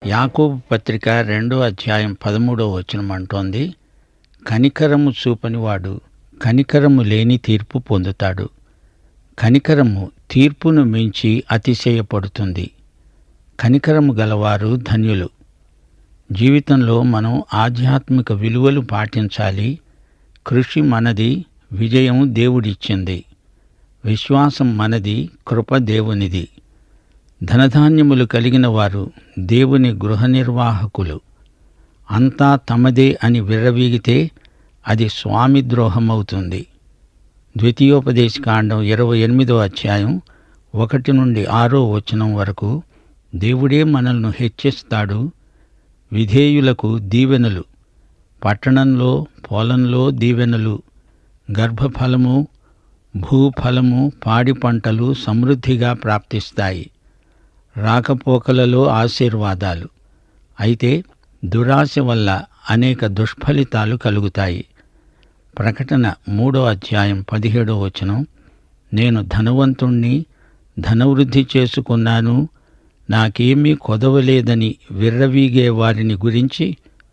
యాకోబు పత్రిక 2వ అధ్యాయం 13వ వచనం అంటోంది, కనికరము చూపనివాడు కనికరము లేని తీర్పు పొందుతాడు. కనికరము తీర్పును మించి అతిశయపడుతుంది. కనికరము గలవారు ధన్యులు. జీవితంలో మనం ఆధ్యాత్మిక విలువలు పాటించాలి. కృషి మనది, విజయం దేవుడిచ్చింది. విశ్వాసం మనది, కృప దేవునిది. ధనధాన్యములు కలిగిన వారు దేవుని గృహ నిర్వాహకులు. అంతా తమదే అని విర్రవీగితే అది స్వామి ద్రోహమవుతుంది. ద్వితీయోపదేశకాండం 28వ అధ్యాయం 1 నుండి 6వ వచనం వరకు దేవుడే మనల్ని హెచ్చిస్తాడు. విధేయులకు దీవెనలు, పట్టణంలో పొలంలో దీవెనలు, గర్భఫలము, భూఫలము, పాడి పంటలు సమృద్ధిగా ప్రాప్తిస్తాయి. రాకపోకలలో ఆశీర్వాదాలు. అయితే దురాశ వల్ల అనేక దుష్ఫలితాలు కలుగుతాయి. ప్రకటన 3వ అధ్యాయం 17వ వచనం, నేను ధనవంతుణ్ణి, ధనవృద్ధి చేసుకున్నాను, నాకేమీ కొదవలేదని విర్రవీగే వారిని గురించి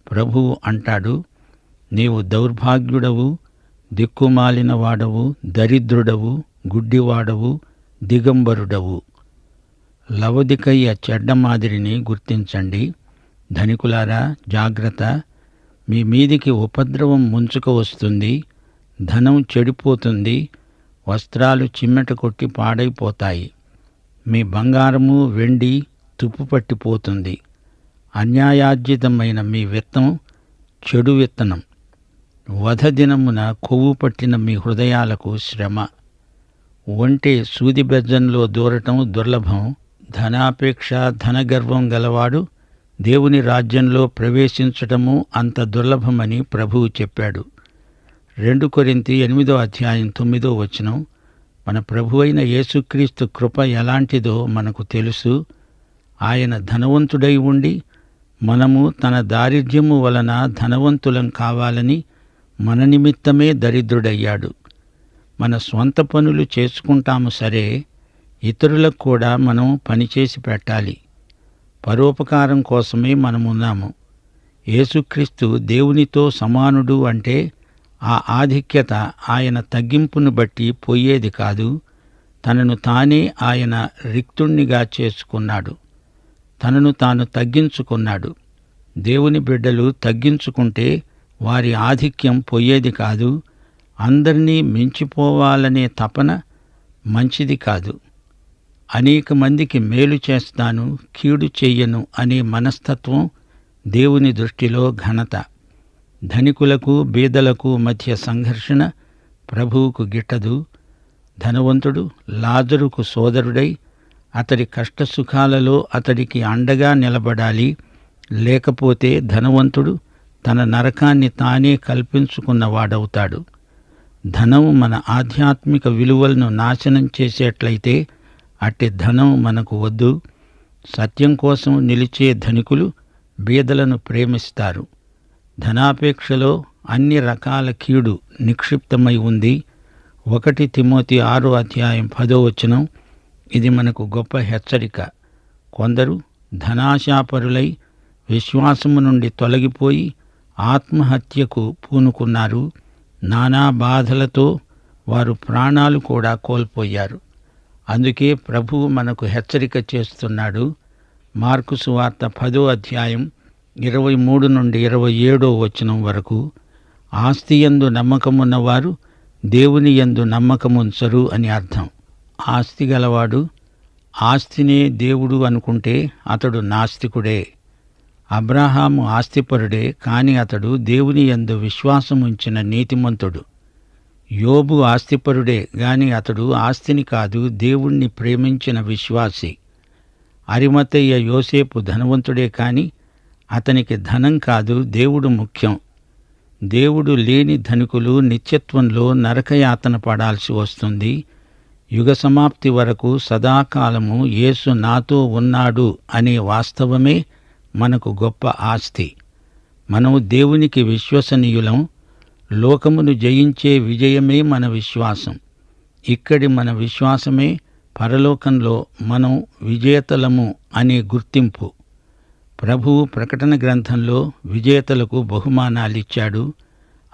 ప్రభువు అంటాడు, నీవు దౌర్భాగ్యుడవు, దిక్కుమాలిన వాడవు, దరిద్రుడవు, గుడ్డివాడవు, దిగంబరుడవు. లవొదికయ చెడ్డ మాదిరిని గుర్తించండి. ధనికులారా జాగ్రత్త, మీ మీదికి ఉపద్రవం ముంచుకు వస్తుంది. ధనం చెడిపోతుంది, వస్త్రాలు చిమ్మెట కొట్టి పాడైపోతాయి. మీ బంగారము వెండి తుప్పుపట్టిపోతుంది. అన్యాయార్జితమైన మీ విత్తం చెడు విత్తనం. వధ దినమున కొవ్వు పట్టిన మీ హృదయాలకు శ్రమ. ఒంటె సూది బెజ్జంలో దూరటం దుర్లభం. ధనాపేక్ష, ధనగర్వం గలవాడు దేవుని రాజ్యంలో ప్రవేశించటము అంత దుర్లభమని ప్రభువు చెప్పాడు. 2 కొరింథీ 8వ అధ్యాయం 9వ వచనం, మన ప్రభువైన యేసుక్రీస్తు కృప ఎలాంటిదో మనకు తెలుసు. ఆయన ధనవంతుడై ఉండి మనము తన దారిద్ర్యము వలన ధనవంతులం కావాలని మన నిమిత్తమే దరిద్రుడయ్యాడు. మన స్వంత పనులు చేసుకుంటాము సరే, ఇతరులకు కూడా మనం పనిచేసి పెట్టాలి. పరోపకారం కోసమే మనమున్నాము. యేసుక్రీస్తు దేవునితో సమానుడు అంటే ఆ ఆధిక్యత ఆయన తగ్గింపును బట్టి పోయేది కాదు. తనను తానే ఆయన రిక్తుణ్ణిగా చేసుకున్నాడు. తనను తాను తగ్గించుకున్నాడు. దేవుని బిడ్డలు తగ్గించుకుంటే వారి ఆధిక్యం పోయేది కాదు. అందరినీ మించిపోవాలనే తపన మంచిది కాదు. అనేక మందికి మేలు చేస్తాను, కీడు చెయ్యను అనే మనస్తత్వం దేవుని దృష్టిలో ఘనత. ధనికులకు బీదలకు మధ్య సంఘర్షణ ప్రభువుకు గిట్టదు. ధనవంతుడు లాజరుకు సోదరుడై అతడి కష్టసుఖాలలో అతడికి అండగా నిలబడాలి. లేకపోతే ధనవంతుడు తన నరకాన్ని తానే కల్పించుకున్నవాడవుతాడు. ధనం మన ఆధ్యాత్మిక విలువలను నాశనం చేసేట్లయితే అట్టి ధనం మనకు వద్దు. సత్యం కోసం నిలిచే ధనికులు బీదలను ప్రేమిస్తారు. ధనాపేక్షలో అన్ని రకాల కీడు నిక్షిప్తమై ఉంది. 1 తిమోతి 6వ అధ్యాయం 10వ వచనం, ఇది మనకు గొప్ప హెచ్చరిక. కొందరు ధనాశాపరులై విశ్వాసము నుండి తొలగిపోయి ఆత్మహత్యకు పూనుకున్నారు. నానా బాధలతో వారు ప్రాణాలు కూడా కోల్పోయారు. అందుకే ప్రభువు మనకు హెచ్చరిక చేస్తున్నాడు. మార్కు సువార్త 10వ అధ్యాయం 23 నుండి 27వ వచనం వరకు, ఆస్తియందు నమ్మకమున్నవారు దేవుని యందు నమ్మకముంచరు అని అర్థం. ఆస్తి గలవాడు ఆస్తినే దేవుడు అనుకుంటే అతడు నాస్తికుడే. అబ్రాహాము ఆస్తిపరుడే, కాని అతడు దేవుని యందు విశ్వాసముంచిన నీతిమంతుడు. యోబు ఆస్తిపరుడే గాని అతడు ఆస్తిని కాదు, దేవుణ్ణి ప్రేమించిన విశ్వాసి. అరిమతయ్య యోసేపు ధనవంతుడే కాని అతనికి ధనం కాదు, దేవుడు ముఖ్యం. దేవుడు లేని ధనికులు నిత్యత్వంలో నరకయాతన పడాల్సి వస్తుంది. యుగ సమాప్తి వరకు సదాకాలము యేసు నాతో ఉన్నాడు అనే వాస్తవమే మనకు గొప్ప ఆస్తి. మనం దేవునికి విశ్వసనీయులం. లోకమును జయించే విజయమే మన విశ్వాసం. ఇక్కడి మన విశ్వాసమే పరలోకంలో మనం విజేతలము అనే గుర్తింపు. ప్రభువు ప్రకటన గ్రంథంలో విజేతలకు బహుమానాలిచ్చాడు.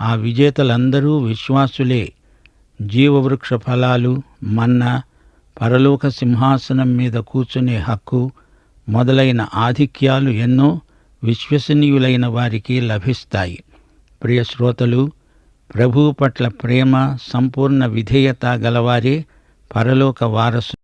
ఆ విజేతలందరూ విశ్వాసులే. జీవవృక్ష ఫలాలు, మన్నా, పరలోక సింహాసనం మీద కూర్చునే హక్కు మొదలైన ఆధిక్యాలు ఎన్నో విశ్వసనీయులైన వారికి లభిస్తాయి. ప్రియ శ్రోతలు, ప్రభువు పట్ల ప్రేమ, సంపూర్ణ విధేయత గలవారే పరలోక వారసు.